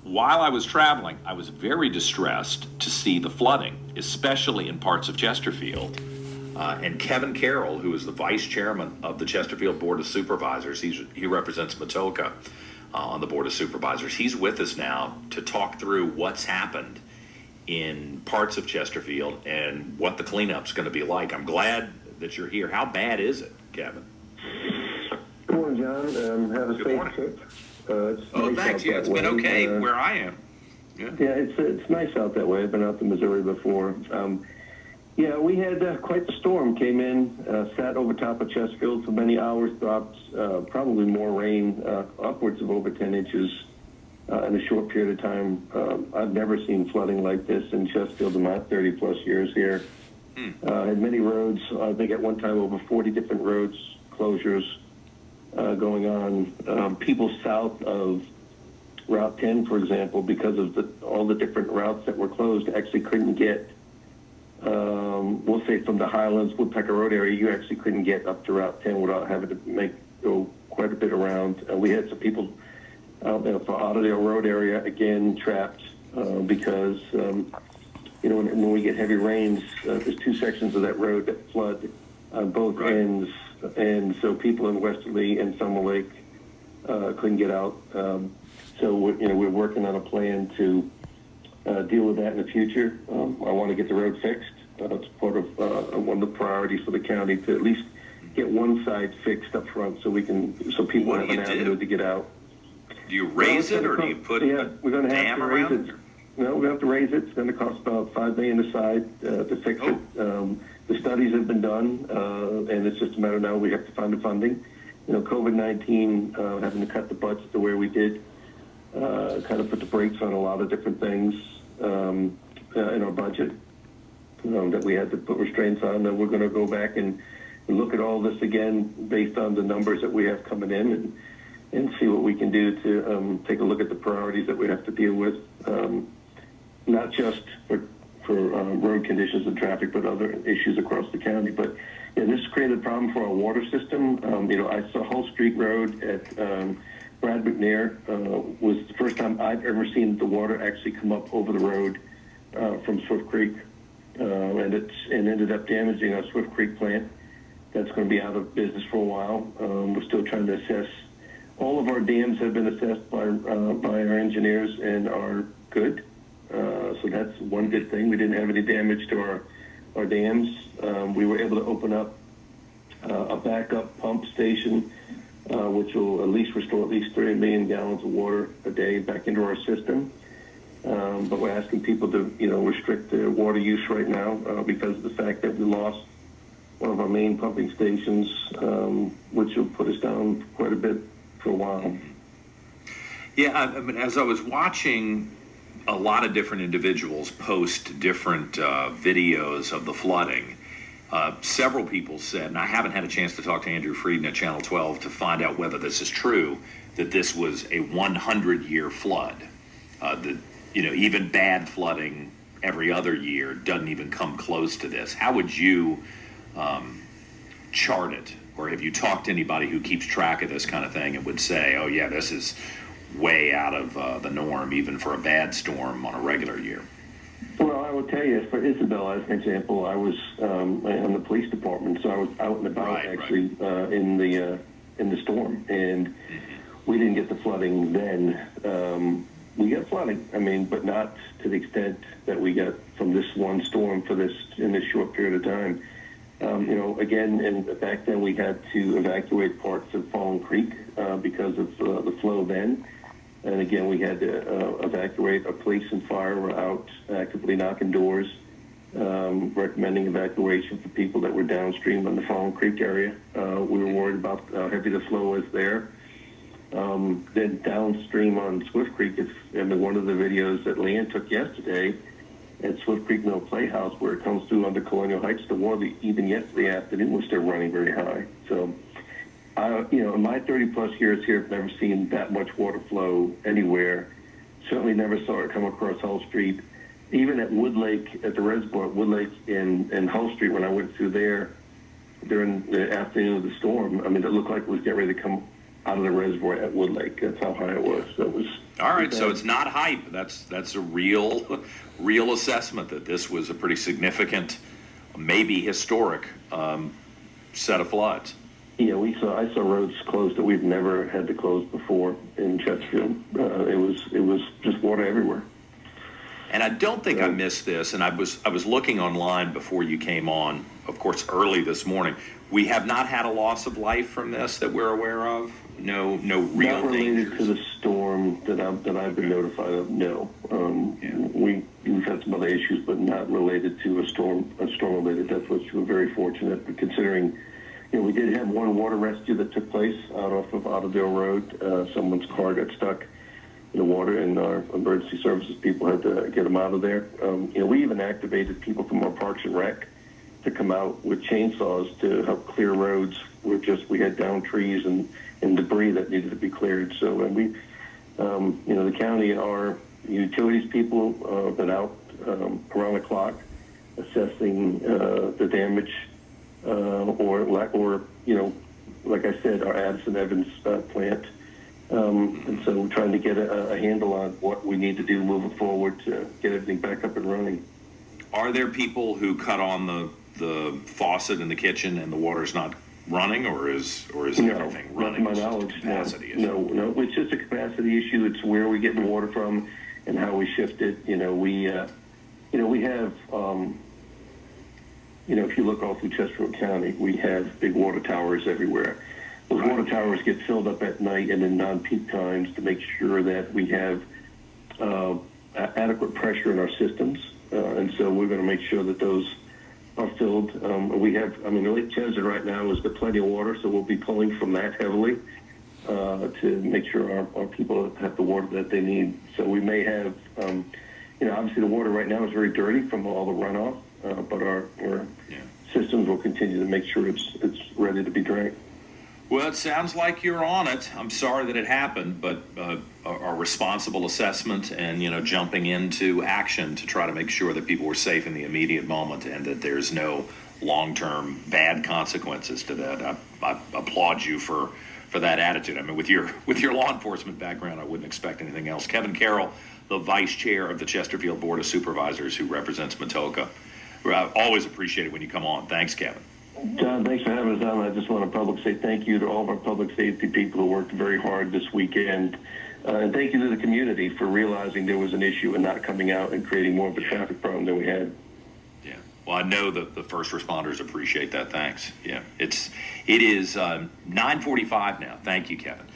while I was traveling, I was very distressed to see the flooding, especially in parts of Chesterfield. And Kevin Carroll, who is the vice chairman of the Chesterfield Board of Supervisors, he represents Matoka on the Board of Supervisors. He's with us now to talk through what's happened in parts of Chesterfield and what the cleanup's going to be like. I'm glad that you're here. How bad is it, Kevin? Good morning, John. Have a safe trip. Thanks. Yeah, it's been okay where I am. Yeah, it's nice out that way. I've been out to Missouri before. Yeah, we had quite the storm. Came in, sat over top of Chesterfield for many hours, dropped probably more rain, upwards of over 10 inches in a short period of time. I've never seen flooding like this in Chesterfield in my 30-plus years here. Had many roads, I think at one time over 40 different roads closures going on. People south of Route 10, for example, because of all the different routes that were closed, actually couldn't get, we'll say from the Highlands, Woodpecker Road area, you actually couldn't get up to Route 10 without having to go quite a bit around. We had some people out there for Otterdale Road area, again, trapped because, when we get heavy rains, there's two sections of that road that flood on both ends. And so people in Westerly and Summer Lake couldn't get out. So we're working on a plan to deal with that in the future. I want to get the road fixed. It's part of one of the priorities for the county to at least get one side fixed up front so people have an avenue to get out. Do you raise it or do you put we're going to have dam to raise around it. No, we have to raise it. It's going to cost about $5 million a side to fix it. The studies have been done, and it's just a matter now we have to find the funding. COVID-19, having to cut the budget the way we did, kind of put the brakes on a lot of different things in our budget that we had to put restraints on. That we're going to go back and look at all this again based on the numbers that we have coming in and see what we can do to take a look at the priorities that we have to deal with, not just for road conditions and traffic, but other issues across the county. But this created a problem for our water system. I saw Hull Street Road at Brad McNair was the first time I've ever seen the water actually come up over the road from Swift Creek, and it ended up damaging our Swift Creek plant. That's going to be out of business for a while. We're still trying to assess. All of our dams have been assessed by our engineers and are good. So that's one good thing. We didn't have any damage to our dams. We were able to open up a backup pump station, which will at least restore at least 3 million gallons of water a day back into our system. But we're asking people to, restrict their water use right now because of the fact that we lost one of our main pumping stations, which will put us down quite a bit for a while. Yeah, as I was watching a lot of different individuals post different videos of the flooding, several people said, and I haven't had a chance to talk to Andrew Frieden at Channel 12 to find out whether this is true, that this was a 100-year flood. Even bad flooding every other year doesn't even come close to this. How would you chart it? Or have you talked to anybody who keeps track of this kind of thing and would say, oh yeah, this is way out of the norm, even for a bad storm on a regular year? Well, I will tell you, for Isabel, as an example, I was in the police department, so I was out and about in the storm, and we didn't get the flooding then. We got flooding, but not to the extent that we got from this one storm in this short period of time. Back then we had to evacuate parts of Fallen Creek because of the flow then. And again, we had to evacuate. Our police and fire were out actively knocking doors, recommending evacuation for people that were downstream in the Fallen Creek area. We were worried about how heavy the flow was there. Then downstream on Swift Creek, one of the videos that Leanne took yesterday at Swift Creek Mill Playhouse, where it comes through under Colonial Heights, the water even yesterday afternoon was still running very high. So, in my 30-plus years here, I've never seen that much water flow anywhere. Certainly never saw it come across Hull Street. Even at Wood Lake, at the reservoir at Wood Lake and Hull Street, when I went through there during the afternoon of the storm, it looked like it was getting ready to come out of the reservoir at Wood Lake. That's how high it was. So it was. All right, so it's not hype. That's a real assessment that this was a pretty significant, maybe historic set of floods. Yeah, I saw roads closed that we've never had to close before in Chesterfield. It was just water everywhere. And I don't think I missed this, and I was looking online before you came on, of course, early this morning. We have not had a loss of life from this that we're aware of? No real Not related dangers? to the storm that I've been notified of, no. We've had some other issues, but not related to a storm-related death, which we're very fortunate. But considering, we did have one water rescue that took place out off of Otterdale Road. Someone's car got stuck in the water, and our emergency services people had to get them out of there. We even activated people from our Parks and Rec to come out with chainsaws to help clear roads. We had down trees and debris that needed to be cleared. So, and we, the county, our utilities people have been out around the clock assessing the damage or like I said, our Addison Evans plant. And so we're trying to get a handle on what we need to do moving forward to get everything back up and running. Are there people who cut on the faucet in the kitchen and the water's not running, or is everything running? No, to my knowledge, capacity no. It's just a capacity issue. It's where we get the water from and how we shift it. We have, if you look all through Chesterfield County, we have big water towers everywhere. Those water towers get filled up at night and in non-peak times to make sure that we have adequate pressure in our systems. And so we're going to make sure that those are filled. Lake Cheslin right now has got plenty of water, so we'll be pulling from that heavily to make sure our people have the water that they need. So we may have, obviously the water right now is very dirty from all the runoff, but our systems will continue to make sure it's ready to be drank. Well, it sounds like you're on it. I'm sorry that it happened, but a responsible assessment and, jumping into action to try to make sure that people were safe in the immediate moment and that there's no long-term bad consequences to that. I applaud you for that attitude. I mean, with your law enforcement background, I wouldn't expect anything else. Kevin Carroll, the vice chair of the Chesterfield Board of Supervisors who represents Matoka. I always appreciate it when you come on. Thanks, Kevin. John, thanks for having us on. I just want to say thank you to all of our public safety people who worked very hard this weekend. And thank you to the community for realizing there was an issue and not coming out and creating more of a traffic problem than we had. Yeah. Well, I know that the first responders appreciate that. Thanks. Yeah. It is 9:45 now. Thank you, Kevin.